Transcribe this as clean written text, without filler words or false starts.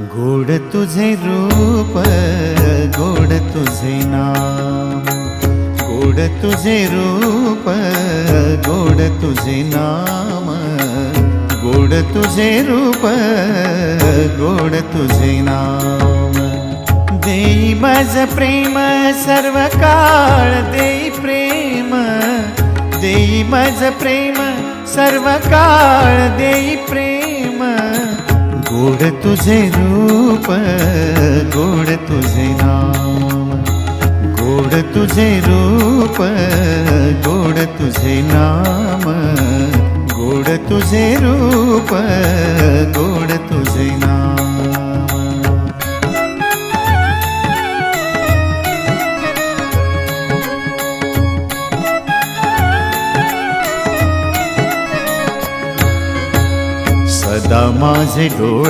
गोड तुझे रूप, गोड तुझे नाम, गोड तुझे रूप, गोड तुझे नाम, गोड तुझे रूप, गोड तुझे नाम। देई माझ प्रेम सर्व काळ, देई प्रेम, देई माझ प्रेम सर्व काळ, देई प्रेम। गोड तुझे रूप, गोड तुझे नाम, गोड तुझे रूप, गोड तुझे नाम, गोड तुझे रूप, गोड तुझे नाम। सदा माझे डोळे